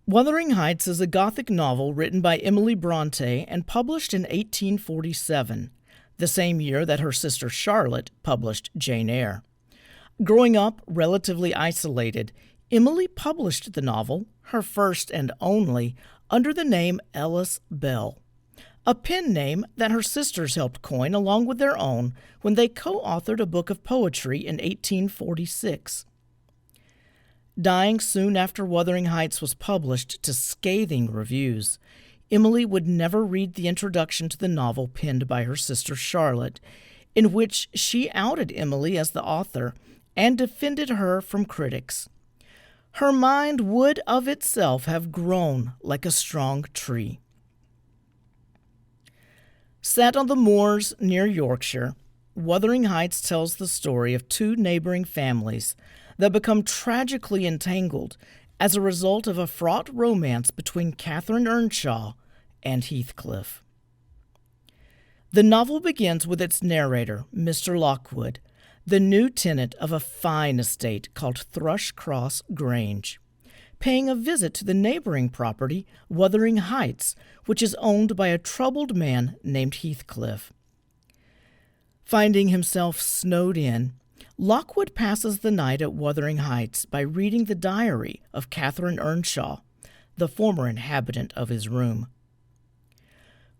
Wuthering Heights is a Gothic novel written by Emily Bronte and published in 1847, the same year that her sister Charlotte published Jane Eyre. Growing up relatively isolated, Emily published the novel, her first and only, under the name Ellis Bell, a pen name that her sisters helped coin along with their own when they co-authored a book of poetry in 1846. Dying soon after Wuthering Heights was published to scathing reviews, Emily would never read the introduction to the novel penned by her sister Charlotte, in which she outed Emily as the author and defended her from critics. Her mind would of itself have grown like a strong tree. Set on the moors near Yorkshire, Wuthering Heights tells the story of two neighboring families that become tragically entangled as a result of a fraught romance between Catherine Earnshaw and Heathcliff. The novel begins with its narrator, Mr. Lockwood, the new tenant of a fine estate called Thrushcross Grange, paying a visit to the neighboring property, Wuthering Heights, which is owned by a troubled man named Heathcliff. Finding himself snowed in, Lockwood passes the night at Wuthering Heights by reading the diary of Catherine Earnshaw, the former inhabitant of his room.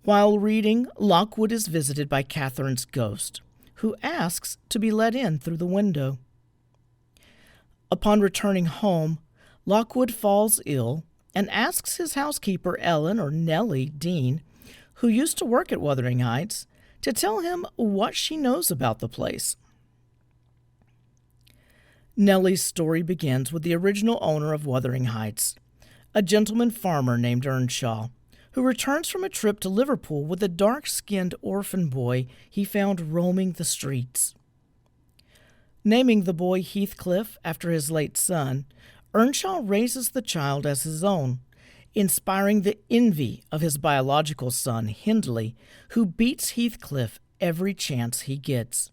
While reading, Lockwood is visited by Catherine's ghost, who asks to be let in through the window. Upon returning home, Lockwood falls ill and asks his housekeeper Ellen or Nelly Dean, who used to work at Wuthering Heights, to tell him what she knows about the place. Nelly's story begins with the original owner of Wuthering Heights, a gentleman farmer named Earnshaw, who returns from a trip to Liverpool with a dark-skinned orphan boy he found roaming the streets. Naming the boy Heathcliff after his late son, Earnshaw raises the child as his own, inspiring the envy of his biological son, Hindley, who beats Heathcliff every chance he gets.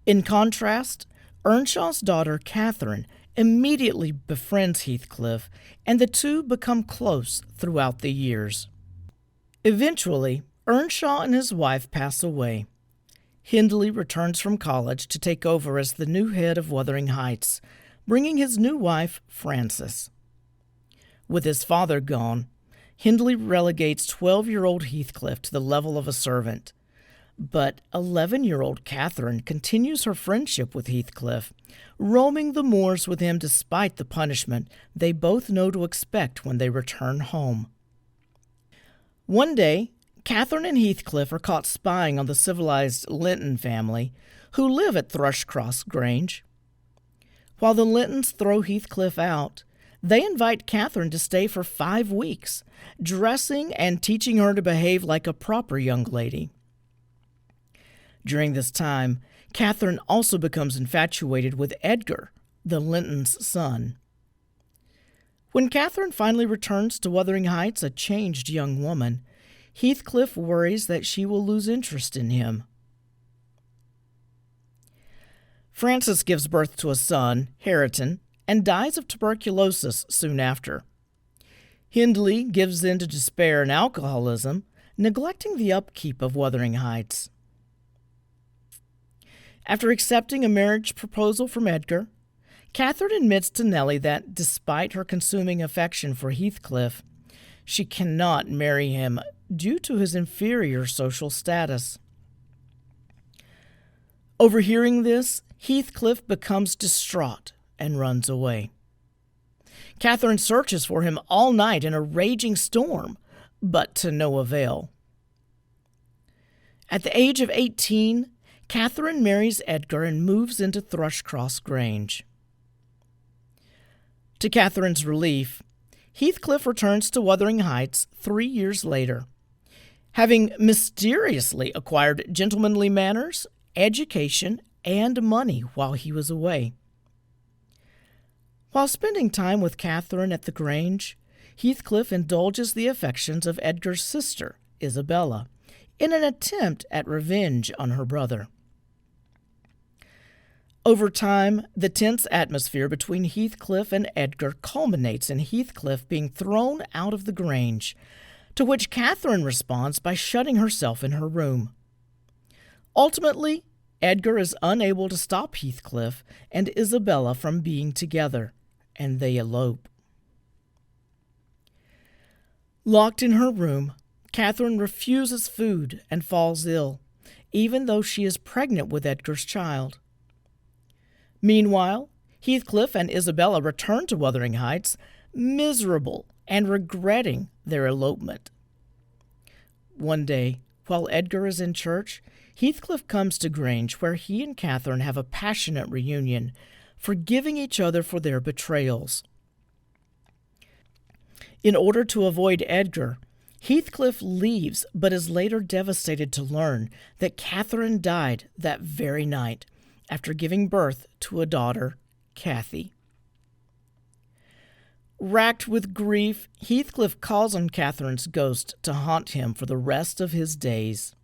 In contrast, Earnshaw's daughter, Catherine, immediately befriends Heathcliff, and the two become close throughout the years. Eventually, Earnshaw and his wife pass away. Hindley returns from college to take over as the new head of Wuthering Heights, bringing his new wife, Frances. With his father gone, Hindley relegates 12-year-old Heathcliff to the level of a servant. But 11-year-old Catherine continues her friendship with Heathcliff, roaming the moors with him despite the punishment they both know to expect when they return home. One day, Catherine and Heathcliff are caught spying on the civilized Linton family, who live at Thrushcross Grange. While the Lintons throw Heathcliff out, they invite Catherine to stay for 5 weeks, dressing and teaching her to behave like a proper young lady. During this time, Catherine also becomes infatuated with Edgar, the Lintons' son. When Catherine finally returns to Wuthering Heights a changed young woman, Heathcliff worries that she will lose interest in him. Frances gives birth to a son, Hareton, and dies of tuberculosis soon after. Hindley gives in to despair and alcoholism, neglecting the upkeep of Wuthering Heights. After accepting a marriage proposal from Edgar, Catherine admits to Nelly that, despite her consuming affection for Heathcliff, she cannot marry him due to his inferior social status. Overhearing this, Heathcliff becomes distraught and runs away. Catherine searches for him all night in a raging storm, but to no avail. At the age of 18, Catherine marries Edgar and moves into Thrushcross Grange. To Catherine's relief, Heathcliff returns to Wuthering Heights 3 years later, having mysteriously acquired gentlemanly manners, education, and money while he was away. While spending time with Catherine at the Grange, Heathcliff indulges the affections of Edgar's sister, Isabella, in an attempt at revenge on her brother. Over time, the tense atmosphere between Heathcliff and Edgar culminates in Heathcliff being thrown out of the Grange, to which Catherine responds by shutting herself in her room. Ultimately, Edgar is unable to stop Heathcliff and Isabella from being together, and they elope. Locked in her room, Catherine refuses food and falls ill, even though she is pregnant with Edgar's child. Meanwhile, Heathcliff and Isabella return to Wuthering Heights, miserable and regretting their elopement. One day, while Edgar is in church, Heathcliff comes to Grange, where he and Catherine have a passionate reunion, forgiving each other for their betrayals. In order to avoid Edgar, Heathcliff leaves, but is later devastated to learn that Catherine died that very night after giving birth to a daughter, Cathy. Racked with grief, Heathcliff calls on Catherine's ghost to haunt him for the rest of his days.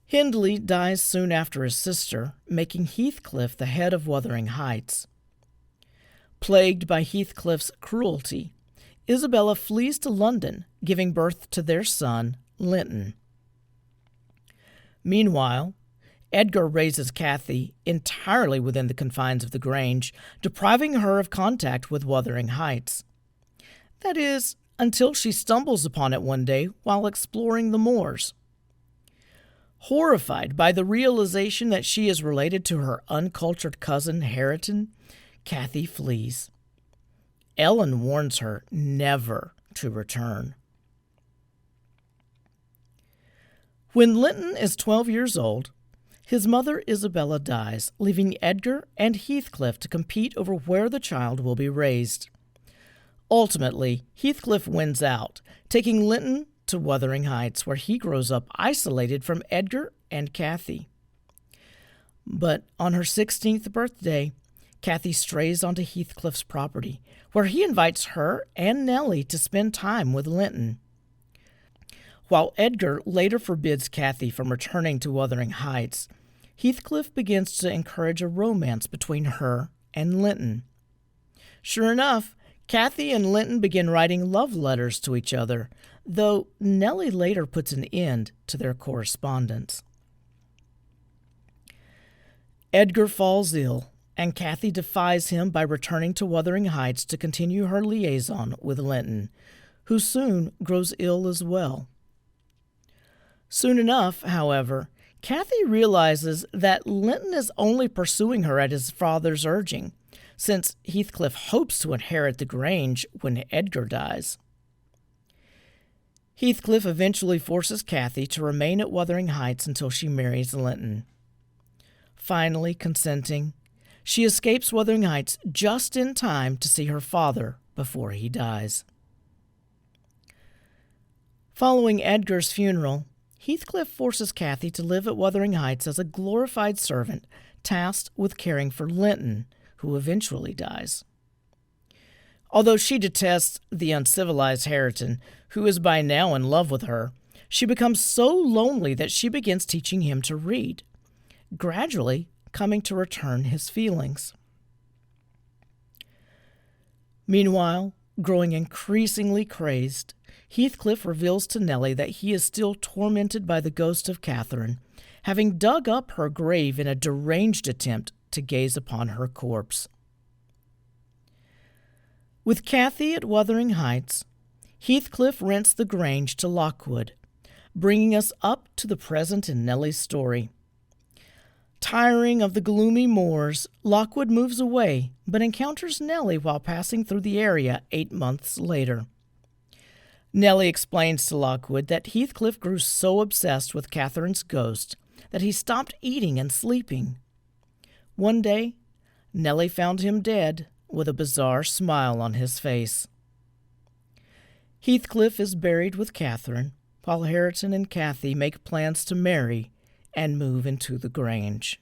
Hindley dies soon after his sister, making Heathcliff the head of Wuthering Heights. Plagued by Heathcliff's cruelty, Isabella flees to London, giving birth to their son, Linton. Meanwhile, Edgar raises Cathy entirely within the confines of the Grange, depriving her of contact with Wuthering Heights. That is, until she stumbles upon it one day while exploring the moors. Horrified by the realization that she is related to her uncultured cousin Hareton, Cathy flees. Ellen warns her never to return. When Linton is 12 years old, his mother Isabella dies, leaving Edgar and Heathcliff to compete over where the child will be raised. Ultimately, Heathcliff wins out, taking Linton to Wuthering Heights, where he grows up isolated from Edgar and Cathy. But on her 16th birthday, Cathy strays onto Heathcliff's property, where he invites her and Nelly to spend time with Linton. While Edgar later forbids Cathy from returning to Wuthering Heights, Heathcliff begins to encourage a romance between her and Linton. Sure enough, Cathy and Linton begin writing love letters to each other, though Nelly later puts an end to their correspondence. Edgar falls ill, and Cathy defies him by returning to Wuthering Heights to continue her liaison with Linton, who soon grows ill as well. Soon enough, however, Cathy realizes that Linton is only pursuing her at his father's urging, since Heathcliff hopes to inherit the Grange when Edgar dies. Heathcliff eventually forces Cathy to remain at Wuthering Heights until she marries Linton. Finally consenting, she escapes Wuthering Heights just in time to see her father before he dies. Following Edgar's funeral, Heathcliff forces Cathy to live at Wuthering Heights as a glorified servant tasked with caring for Linton, who eventually dies. Although she detests the uncivilized Hareton, who is by now in love with her, she becomes so lonely that she begins teaching him to read, gradually coming to return his feelings. Meanwhile, growing increasingly crazed, Heathcliff reveals to Nelly that he is still tormented by the ghost of Catherine, having dug up her grave in a deranged attempt to gaze upon her corpse. With Cathy at Wuthering Heights, Heathcliff rents the Grange to Lockwood, bringing us up to the present in Nelly's story. Tiring of the gloomy moors, Lockwood moves away, but encounters Nelly while passing through the area 8 months later. Nelly explains to Lockwood that Heathcliff grew so obsessed with Catherine's ghost that he stopped eating and sleeping. One day, Nelly found him dead, with a bizarre smile on his face. Heathcliff is buried with Catherine, while Hareton and Cathy make plans to marry and move into the Grange.